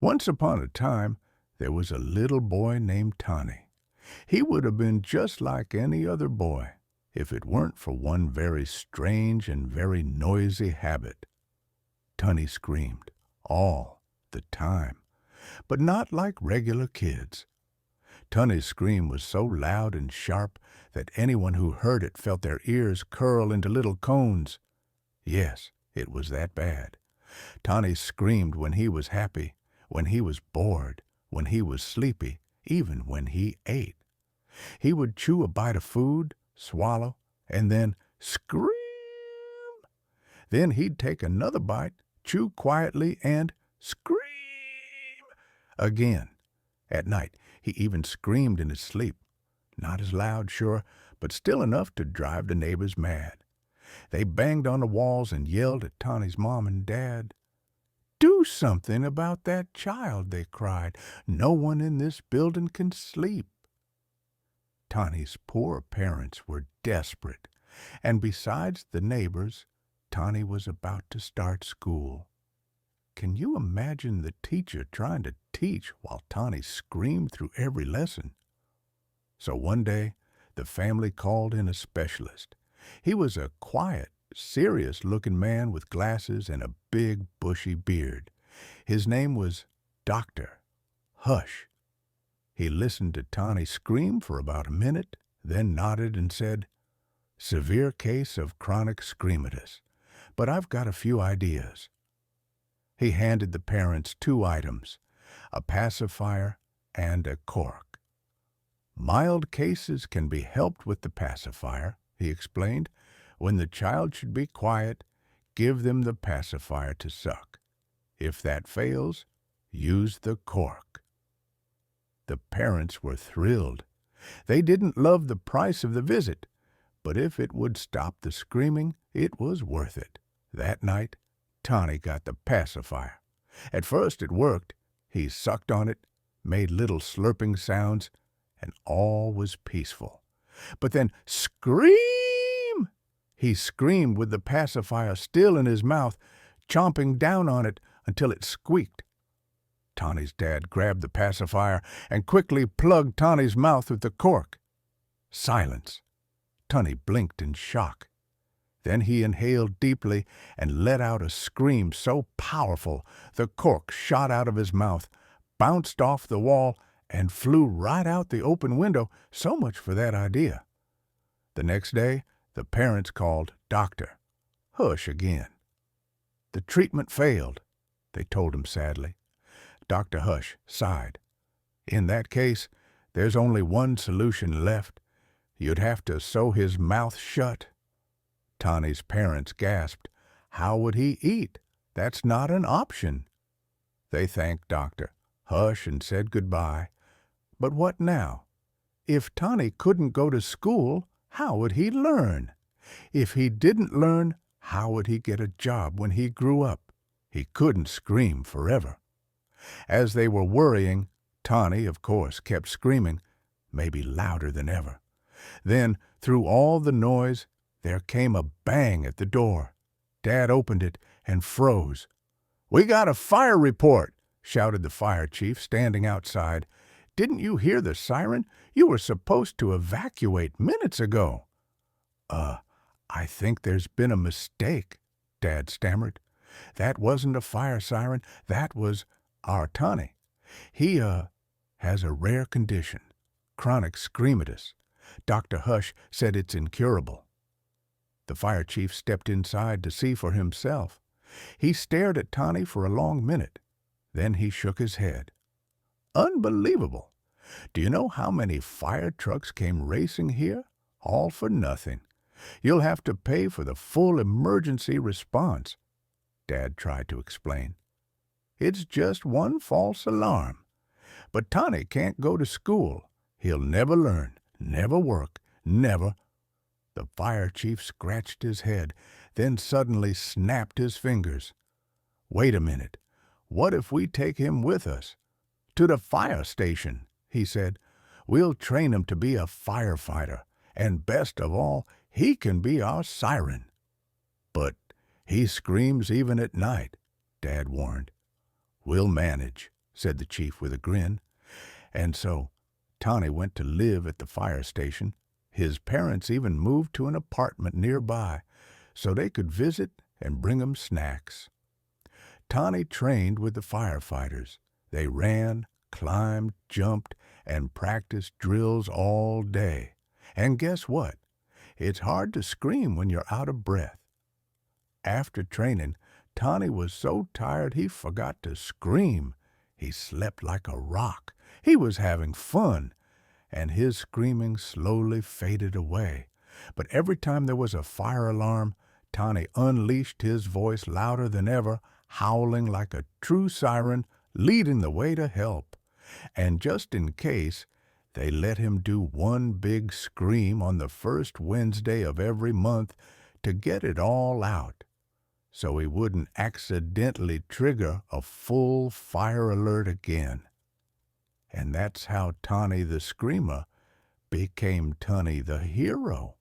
Once upon a time, there was a little boy named Tonny. He would have been just like any other boy if it weren't for one very strange and very noisy habit. Tonny screamed all the time, but not like regular kids. Tonny's scream was so loud and sharp that anyone who heard it felt their ears curl into little cones. Yes, it was that bad. Tonny screamed when he was happy, when he was bored, when he was sleepy, even when he ate. He would chew a bite of food, swallow, and then scream. Then he'd take another bite, chew quietly, and scream again. At night, he even screamed in his sleep. Not as loud, sure, but still enough to drive the neighbors mad. They banged on the walls and yelled at Tonny's mom and dad. "Do something about that child," they cried. "No one in this building can sleep." Tonny's poor parents were desperate, and besides the neighbors, Tonny was about to start school. Can you imagine the teacher trying to teach while Tonny screamed through every lesson? So one day, the family called in a specialist. He was a quiet, serious-looking man with glasses and a big, bushy beard. His name was Dr. Hush. He listened to Tonny scream for about a minute, then nodded and said, "Severe case of chronic screamitis, but I've got a few ideas." He handed the parents 2 items, a pacifier and a cork. "Mild cases can be helped with the pacifier," he explained. "When the child should be quiet, give them the pacifier to suck. If that fails, use the cork." The parents were thrilled. They didn't love the price of the visit, but if it would stop the screaming, it was worth it. That night, Tonny got the pacifier. At first it worked. He sucked on it, made little slurping sounds, and all was peaceful. But then, scream! He screamed with the pacifier still in his mouth, chomping down on it until it squeaked. Tonny's dad grabbed the pacifier and quickly plugged Tonny's mouth with the cork. Silence. Tonny blinked in shock. Then he inhaled deeply and let out a scream so powerful the cork shot out of his mouth, bounced off the wall, and flew right out the open window. So much for that idea. The next day, the parents called Dr. Hush again. "The treatment failed," they told him sadly. Dr. Hush sighed. "In that case, there's only one solution left. You'd have to sew his mouth shut." Tonny's parents gasped. How would he eat? That's not an option. They thanked Dr. Hush and said goodbye. But what now? If Tonny couldn't go to school, how would he learn? If he didn't learn, how would he get a job when he grew up? He couldn't scream forever. As they were worrying, Tonny, of course, kept screaming, maybe louder than ever. Then, through all the noise, there came a bang at the door. Dad opened it and froze. "We got a fire report," shouted the fire chief, standing outside. "Didn't you hear the siren? You were supposed to evacuate minutes ago." I think there's been a mistake," Dad stammered. "That wasn't a fire siren. That was our Tonny. He, has a rare condition, chronic screamitis. Dr. Hush said it's incurable." The fire chief stepped inside to see for himself. He stared at Tonny for a long minute. Then he shook his head. "Unbelievable! Do you know how many fire trucks came racing here? All for nothing. You'll have to pay for the full emergency response," Dad tried to explain. "It's just one false alarm. But Tonny can't go to school. He'll never learn, never work, never—" The fire chief scratched his head, then suddenly snapped his fingers. "Wait a minute. What if we take him with us? To the fire station," he said. "We'll train him to be a firefighter, and best of all, he can be our siren." "But he screams even at night," Dad warned. "We'll manage," said the chief with a grin. And so Tonny went to live at the fire station. His parents even moved to an apartment nearby so they could visit and bring him snacks. Tonny trained with the firefighters. They ran, climbed, jumped, and practiced drills all day. And guess what? It's hard to scream when you're out of breath. After training, Tonny was so tired he forgot to scream. He slept like a rock. He was having fun, and his screaming slowly faded away. But every time there was a fire alarm, Tonny unleashed his voice louder than ever, howling like a true siren, leading the way to help. And just in case, they let him do one big scream on the first Wednesday of every month to get it all out, so he wouldn't accidentally trigger a full fire alert again. And that's how Tonny the Screamer became Tonny the Hero.